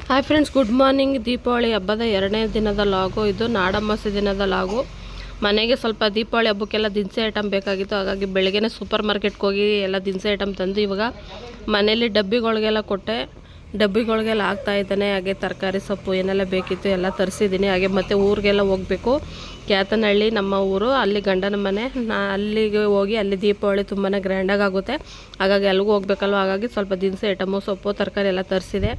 Hi friends, good morning. Deepavali ಹಬ್ಬದ 2ನೇ ದಿನದ ಲಾಗು ಇದು. ನಾಡಮಾಸಿ ದಿನದ ಲಾಗು. ಮನೆಗೆ ಸ್ವಲ್ಪ ದೀಪಾವಳಿ ಹಬ್ಬಕ್ಕೆಲ್ಲ ದಿನಸಿ ಐಟಮ್ ಬೇಕಾಗಿತ್ತು. ಹಾಗಾಗಿ ಬೆಳಗ್ಗೆನೇ ಸೂಪರ್ ಮಾರ್ಕೆಟ್ಗೆ ಹೋಗಿ ಎಲ್ಲ ದಿನಸಿ ಐಟಮ್ ತಂದು ಇವಾಗ ಮನೇಲಿ ಡಬ್ಬಿಗಳಿಗೆಲ್ಲ ಕೊಟ್ಟೆ. ಡಬ್ಬಿಗಳಿಗೆಲ್ಲ ಹಾಕ್ತಾಯಿದ್ದಾನೆ. ಹಾಗೆ ತರಕಾರಿ ಸೊಪ್ಪು ಏನೆಲ್ಲ ಬೇಕಿತ್ತು ಎಲ್ಲ ತರಿಸಿದ್ದೀನಿ. ಹಾಗೆ ಮತ್ತು ಊರಿಗೆಲ್ಲ ಹೋಗಬೇಕು. ಕ್ಯಾತನಹಳ್ಳಿ ನಮ್ಮ ಊರು, ಅಲ್ಲಿ ಗಂಡನ ಮನೆ. ಅಲ್ಲಿಗೆ ಹೋಗಿ ಅಲ್ಲಿ ದೀಪಾವಳಿ ತುಂಬಾ ಗ್ರ್ಯಾಂಡಾಗಿ ಆಗುತ್ತೆ. ಹಾಗಾಗಿ ಅಲ್ಲಿಗೂ ಹೋಗ್ಬೇಕಲ್ವ. ಹಾಗಾಗಿ ಸ್ವಲ್ಪ ದಿನಸಿ ಐಟಮು ಸೊಪ್ಪು ತರಕಾರಿ ಎಲ್ಲ ತರಿಸಿದೆ.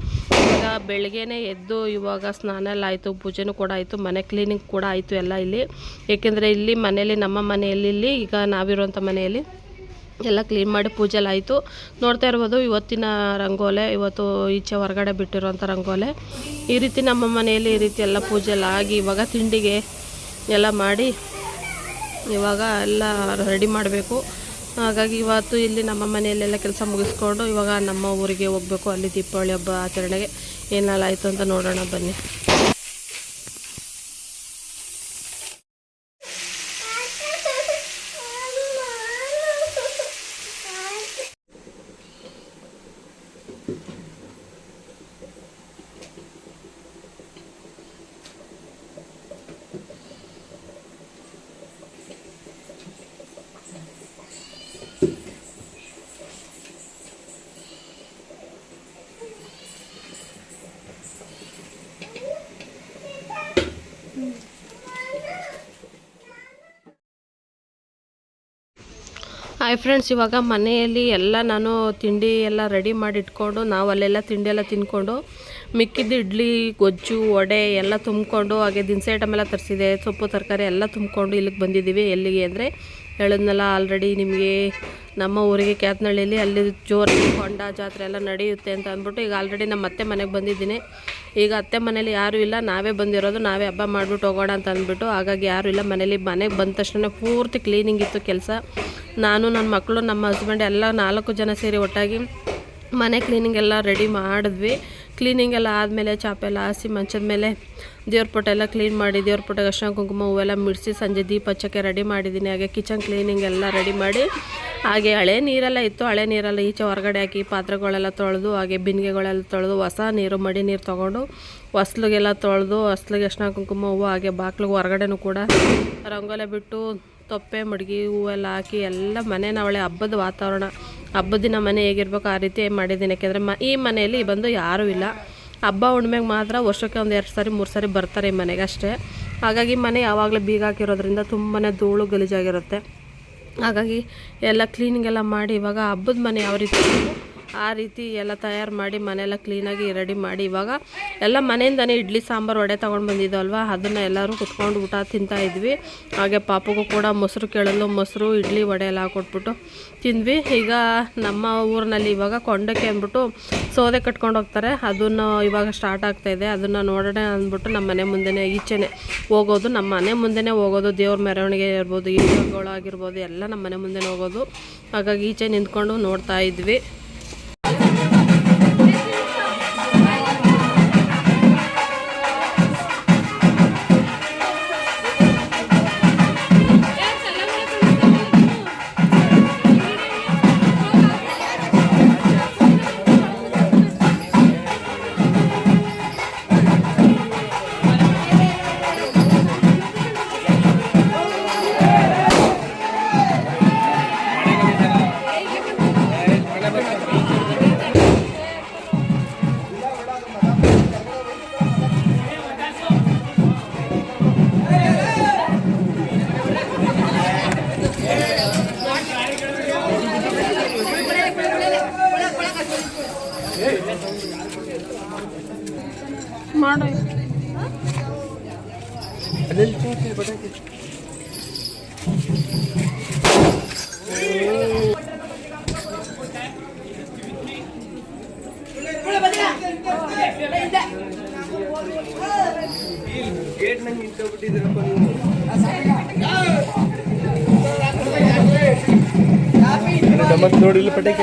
ಈಗ ಬೆಳಗ್ಗೆನೇ ಎದ್ದು ಇವಾಗ ಸ್ನಾನ ಎಲ್ಲ ಆಯಿತು, ಪೂಜೆನೂ ಕೂಡ ಆಯಿತು, ಮನೆ ಕ್ಲೀನಿಂಗ್ ಕೂಡ ಆಯಿತು ಎಲ್ಲ ಇಲ್ಲಿ. ಏಕೆಂದರೆ ಇಲ್ಲಿ ಮನೆಯಲ್ಲಿ ನಮ್ಮ ಮನೆಯಲ್ಲಿ ಈಗ ನಾವಿರುವಂಥ ಮನೆಯಲ್ಲಿ ಎಲ್ಲ ಕ್ಲೀನ್ ಮಾಡಿ ಪೂಜೆ ಎಲ್ಲ ಆಯಿತು. ನೋಡ್ತಾ ಇರ್ಬೋದು ಇವತ್ತಿನ ರಂಗೋಲೆ. ಇವತ್ತು ಈಚೆ ಹೊರಗಡೆ ಬಿಟ್ಟಿರುವಂಥ ರಂಗೋಲೆ. ಈ ರೀತಿ ನಮ್ಮ ಮನೆಯಲ್ಲಿ ಈ ರೀತಿ ಎಲ್ಲ ಪೂಜೆ ಎಲ್ಲ ಆಗಿ ಇವಾಗ ತಿಂಡಿಗೆ ಎಲ್ಲ ಮಾಡಿ ಇವಾಗ ಎಲ್ಲ ರೆಡಿ ಮಾಡಬೇಕು. ಹಾಗಾಗಿ ಇವತ್ತು ಇಲ್ಲಿ ನಮ್ಮ ಮನೆಯಲ್ಲೆಲ್ಲ ಕೆಲಸ ಮುಗಿಸ್ಕೊಂಡು ಇವಾಗ ನಮ್ಮ ಊರಿಗೆ ಹೋಗಬೇಕು. ಅಲ್ಲಿ ದೀಪಾವಳಿ ಹಬ್ಬ ಆಚರಣೆಗೆ ಏನೆಲ್ಲ ಆಯಿತು ಅಂತ ನೋಡೋಣ ಬನ್ನಿ. ಹಾಯ್ ಫ್ರೆಂಡ್ಸ್, ಇವಾಗ ಮನೆಯಲ್ಲಿ ಎಲ್ಲ ನಾನು ತಿಂಡಿ ಎಲ್ಲ ರೆಡಿ ಮಾಡಿ ಇಟ್ಕೊಂಡು ನಾವು ಅಲ್ಲೆಲ್ಲ ತಿಂಡಿ ಎಲ್ಲ ತಿಂದ್ಕೊಂಡು ಮಿಕ್ಕಿದ್ದು ಇಡ್ಲಿ, ಗೊಜ್ಜು, ವಡೆ ಎಲ್ಲ ತುಂಬಿಕೊಂಡು ಹಾಗೆ ದಿನಸಿ ಐಟಮ್ ಎಲ್ಲ ತರಿಸಿದೆ. ಸೊಪ್ಪು ತರಕಾರಿ ಎಲ್ಲ ತುಂಬಿಕೊಂಡು ಇಲ್ಲಿಗೆ ಬಂದಿದ್ದೀವಿ. ಎಲ್ಲಿಗೆ ಅಂದರೆ ಹೇಳಿದ್ನಲ್ಲ ಆಲ್ರೆಡಿ ನಿಮಗೆ, ನಮ್ಮ ಊರಿಗೆ ಕ್ಯಾತನಹಳ್ಳಿಯಲ್ಲಿ ಅಲ್ಲಿ ಜೋರಾಗಿ ಹೊಂಡ ಜಾತ್ರೆ ಎಲ್ಲ ನಡೆಯುತ್ತೆ ಅಂತ ಅಂದ್ಬಿಟ್ಟು ಈಗ ಆಲ್ರೆಡಿ ನಮ್ಮ ಅತ್ತೆ ಮನೆಗೆ ಬಂದಿದ್ದೀನಿ. ಈಗ ಅತ್ತೆ ಮನೇಲಿ ಯಾರೂ ಇಲ್ಲ, ನಾವೇ ಬಂದಿರೋದು, ನಾವೇ ಹಬ್ಬ ಮಾಡಿಬಿಟ್ಟು ಹೋಗೋಣ ಅಂತ ಅಂದ್ಬಿಟ್ಟು. ಹಾಗಾಗಿ ಯಾರೂ ಇಲ್ಲ ಮನೇಲಿ. ಮನೆಗೆ ಬಂದ ತಕ್ಷಣ ಪೂರ್ತಿ ಕ್ಲೀನಿಂಗ್ ಇತ್ತು ಕೆಲಸ. ನಾನು, ನನ್ನ ಮಕ್ಕಳು, ನಮ್ಮ ಹಸ್ಬೆಂಡ್ ಎಲ್ಲ 4 ಜನ ಸೇರಿ ಒಟ್ಟಾಗಿ ಮನೆ ಕ್ಲೀನಿಂಗ್ ಎಲ್ಲ ರೆಡಿ ಮಾಡಿದ್ವಿ. ಕ್ಲೀನಿಂಗ್ ಎಲ್ಲ ಆದಮೇಲೆ ಚಾಪೆಲ್ಲ ಹಾಸಿ ಮಂಚದ ಮೇಲೆ ದೇವ್ರ ಪುಟ್ಟ ಎಲ್ಲ ಕ್ಲೀನ್ ಮಾಡಿ ದೇವ್ರ ಪುಟ್ಟಗೆ ಅರ್ಶಿನ ಕುಂಕುಮ ಹೂವೆಲ್ಲ ಮಿಡಿಸಿ ಸಂಜೆ ದೀಪ ಹಚ್ಚೋಕ್ಕೆ ರೆಡಿ ಮಾಡಿದ್ದೀನಿ. ಹಾಗೆ ಕಿಚನ್ ಕ್ಲೀನಿಂಗ್ ಎಲ್ಲ ರೆಡಿ ಮಾಡಿ ಹಾಗೆ ಹಳೆ ನೀರೆಲ್ಲ ಇತ್ತು, ಹಳೆ ನೀರೆಲ್ಲ ಈಚೆ ಹೊರಗಡೆ ಹಾಕಿ ಪಾತ್ರೆಗಳೆಲ್ಲ ತೊಳೆದು ಹಾಗೆ ಬಿನ್ಗೆಗಳೆಲ್ಲ ತೊಳೆದು ಹೊಸ ನೀರು ಮಡಿ ನೀರು ತೊಗೊಂಡು ಹೊಸ್ಲಿಗೆಲ್ಲ ತೊಳೆದು ಹೊಸ್ಲಿಗೆ ಅರ್ಶಿನ ಕುಂಕುಮ ಹೂವು ಹಾಗೆ ಬಾಕ್ಲಿಗೆ ಹೊರಗಡೆನೂ ಕೂಡ ರಂಗೋಲೆ ಬಿಟ್ಟು ತೊಪ್ಪೆ ಮಡಗಿ ಹೂವೆಲ್ಲ ಹಾಕಿ ಎಲ್ಲ ಮನೇನ ಒಳ್ಳೆ ಹಬ್ಬದ ವಾತಾವರಣ, ಹಬ್ಬದ ದಿನ ಮನೆ ಹೇಗಿರ್ಬೇಕು ಆ ರೀತಿ ಮಾಡಿದ್ದೀನಿ. ಯಾಕೆಂದರೆ ಈ ಮನೆಯಲ್ಲಿ ಬಂದು ಯಾರೂ ಇಲ್ಲ. ಹಬ್ಬ ಹುಣ್ಮೆಗೆ ಮಾತ್ರ ವರ್ಷಕ್ಕೆ 1-2 ಸಾರಿ 3 ಸಾರಿ ಬರ್ತಾರೆ ಈ ಮನೆಗೆ ಅಷ್ಟೇ. ಹಾಗಾಗಿ ಮನೆ ಯಾವಾಗಲೂ ಬೀಗ ಹಾಕಿರೋದ್ರಿಂದ ತುಂಬಾ ಧೂಳು ಗಲೀಜಾಗಿರುತ್ತೆ. ಹಾಗಾಗಿ ಎಲ್ಲ ಕ್ಲೀನಿಂಗ್ ಎಲ್ಲ ಮಾಡಿ ಇವಾಗ ಹಬ್ಬದ ಮನೆ ಯಾವ ರೀತಿ ಆ ರೀತಿ ಎಲ್ಲ ತಯಾರು ಮಾಡಿ ಮನೆಯೆಲ್ಲ ಕ್ಲೀನಾಗಿ ರೆಡಿ ಮಾಡಿ ಇವಾಗ ಎಲ್ಲ ಮನೆಯಿಂದನೇ ಇಡ್ಲಿ ಸಾಂಬಾರು ವಡೆ ತೊಗೊಂಡು ಬಂದಿದ್ದಲ್ವ, ಅದನ್ನು ಎಲ್ಲರೂ ಕುತ್ಕೊಂಡು ಊಟ ತಿಂತಾಯಿದ್ವಿ. ಹಾಗೆ ಪಾಪಗೂ ಕೂಡ ಮೊಸರು ಕೇಳಲು ಮೊಸರು ಇಡ್ಲಿ ವಡೆ ಎಲ್ಲ ಹಾಕ್ಕೊಟ್ಬಿಟ್ಟು ತಿಂದ್ವಿ. ಈಗ ನಮ್ಮ ಊರಿನಲ್ಲಿ ಇವಾಗ ಕೊಂಡಕ್ಕೆ ಅಂದ್ಬಿಟ್ಟು ಸೌದೆ ಕಟ್ಕೊಂಡು ಹೋಗ್ತಾರೆ, ಅದನ್ನು ಇವಾಗ ಸ್ಟಾರ್ಟ್ ಆಗ್ತಾಯಿದೆ. ಅದನ್ನು ನೋಡೋಣ ಅಂದ್ಬಿಟ್ಟು ನಮ್ಮ ಮನೆ ಮುಂದೆನೇ ಈಚೆನೇ ಹೋಗೋದು, ನಮ್ಮ ಮನೆ ಮುಂದೆನೇ ಹೋಗೋದು. ದೇವ್ರ ಮೆರವಣಿಗೆ ಇರ್ಬೋದು, ಈರುಗಳು ಆಗಿರ್ಬೋದು ಎಲ್ಲ ನಮ್ಮ ಮನೆ ಮುಂದೆನೇ ಹೋಗೋದು. ಹಾಗಾಗಿ ಈಚೆ ನಿಂತ್ಕೊಂಡು ನೋಡ್ತಾ ಇದ್ವಿ. ಮಾಡೋ ಗೇಟ್ ನಂಗೆ ನಿಂತೋಗ್ಬಿಟ್ಟಿದ್ದೀರಪ್ಪ ನೀವು. ಮತ್ತೆ ನೋಡಿಲ್ಲ ಪಟಾಕಿ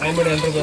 ಹಾಯ್ ಮಾಡಿ ಎಲ್ರಿಗೂ.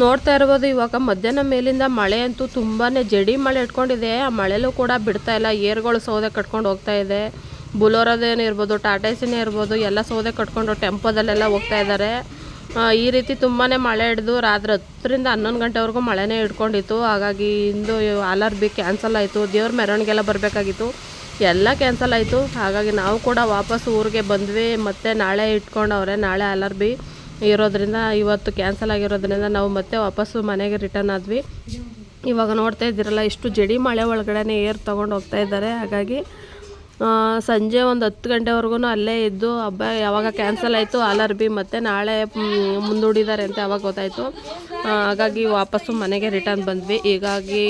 ನೋಡ್ತಾ ಇರ್ಬೋದು ಇವಾಗ ಮಧ್ಯಾಹ್ನ ಮೇಲಿಂದ ಮಳೆ ಅಂತೂ ತುಂಬಾ ಜಡಿ ಮಳೆ ಇಟ್ಕೊಂಡಿದೆ. ಆ ಮಳೆಲೂ ಕೂಡ ಬಿಡ್ತಾ ಇಲ್ಲ. ಏರ್ಗಳು ಸೌದೆ ಕಟ್ಕೊಂಡು ಹೋಗ್ತಾ ಇದೆ. ಬುಲೋರದೇನೇ ಇರ್ಬೋದು, ಟಾಟಾ ಏಸಿನೇ ಇರ್ಬೋದು, ಎಲ್ಲ ಸೌದೆ ಕಟ್ಕೊಂಡು ಟೆಂಪೋದಲ್ಲೆಲ್ಲ ಹೋಗ್ತಾ ಇದ್ದಾರೆ. ಈ ರೀತಿ ತುಂಬಾ ಮಳೆ ಹಿಡಿದು ರಾತ್ರಿ 10ರಿಂದ 11 ಗಂಟೆವರೆಗೂ ಮಳೆನೇ ಹಿಡ್ಕೊಂಡಿತ್ತು. ಹಾಗಾಗಿ ಇಂದು RRB ಕ್ಯಾನ್ಸಲ್ ಆಯಿತು. ದೇವ್ರ ಮೆರವಣಿಗೆಲ್ಲ ಬರಬೇಕಾಗಿತ್ತು, ಎಲ್ಲ ಕ್ಯಾನ್ಸಲ್ ಆಯಿತು. ಹಾಗಾಗಿ ನಾವು ಕೂಡ ವಾಪಸ್ ಊರಿಗೆ ಬಂದ್ವಿ. ಮತ್ತು ನಾಳೆ ಇಟ್ಕೊಂಡವ್ರೆ, ನಾಳೆ RRB ಇರೋದ್ರಿಂದ ಇವತ್ತು ಕ್ಯಾನ್ಸಲ್ ಆಗಿರೋದ್ರಿಂದ ನಾವು ಮತ್ತೆ ವಾಪಸ್ಸು ಮನೆಗೆ ರಿಟರ್ನ್ ಆದ್ವಿ. ಇವಾಗ ನೋಡ್ತಾ ಇದ್ದೀರಲ್ಲ, ಇಷ್ಟು ಜಡಿ ಮಳೆ ಒಳಗಡೆ ಏರ್ ತೊಗೊಂಡು ಹೋಗ್ತಾ ಇದ್ದಾರೆ. ಹಾಗಾಗಿ ಸಂಜೆ ಒಂದು 10 ಗಂಟೆವರೆಗೂ ಅಲ್ಲೇ ಇದ್ದು ಹಬ್ಬ ಯಾವಾಗ ಕ್ಯಾನ್ಸಲ್ ಆಯಿತು RRB ಮತ್ತು ನಾಳೆ ಮುಂದೂಡಿದ್ದಾರೆ ಅಂತ ಯಾವಾಗ ಗೊತ್ತಾಯಿತು. ಹಾಗಾಗಿ ವಾಪಸ್ಸು ಮನೆಗೆ ರಿಟರ್ನ್ ಬಂದ್ವಿ. ಹೀಗಾಗಿ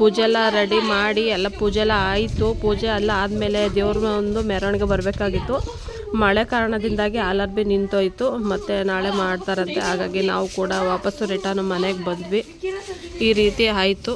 ಪೂಜೆ ಎಲ್ಲ ರೆಡಿ ಮಾಡಿ ಎಲ್ಲ ಪೂಜೆ ಎಲ್ಲ ಆಯಿತು. ಪೂಜೆ ಎಲ್ಲ ಆದಮೇಲೆ ದೇವ್ರ ಒಂದು ಮೆರವಣಿಗೆ ಬರಬೇಕಾಗಿತ್ತು. ಮಳೆ ಕಾರಣದಿಂದಾಗಿ RRB ನಿಂತೋಯ್ತು. ಮತ್ತು ನಾಳೆ ಮಾಡ್ತಾರಂತೆ. ಹಾಗಾಗಿ ನಾವು ಕೂಡ ವಾಪಸ್ಸು ರಿಟರ್ನ್ ಮನೆಗೆ ಬಂದ್ವಿ. ಈ ರೀತಿ ಆಯಿತು.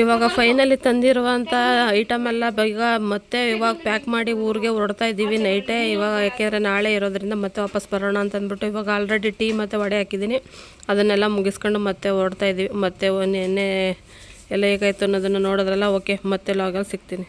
ಇವಾಗ ಫೈನಲಿ ತಂದಿರುವಂಥ ಐಟಮ್ ಎಲ್ಲ ಬೇಗ ಮತ್ತೆ ಇವಾಗ ಪ್ಯಾಕ್ ಮಾಡಿ ಊರಿಗೆ ಹೊರಡ್ತಾ ಇದ್ದೀವಿ ನೈಟೇ. ಇವಾಗ ಯಾಕೆಂದರೆ ನಾಳೆ ಇರೋದ್ರಿಂದ ಮತ್ತೆ ವಾಪಸ್ ಬರೋಣ ಅಂತ ಅಂದ್ಬಿಟ್ಟು ಇವಾಗ ಆಲ್ರೆಡಿ ಟೀ ಮತ್ತು ವಡೆ ಹಾಕಿದ್ದೀನಿ. ಅದನ್ನೆಲ್ಲ ಮುಗಿಸ್ಕೊಂಡು ಮತ್ತೆ ಹೊರಡ್ತಾ ಇದ್ದೀವಿ. ಮತ್ತೆ ನೆನ್ನೆ ಎಲ್ಲ ಹೇಗಾಯಿತು ಅನ್ನೋದನ್ನು ನೋಡೋದ್ರಲ್ಲ. ಓಕೆ, ಮತ್ತೆ ಲಾಗಲ್ಲಿ ಸಿಗ್ತೀನಿ.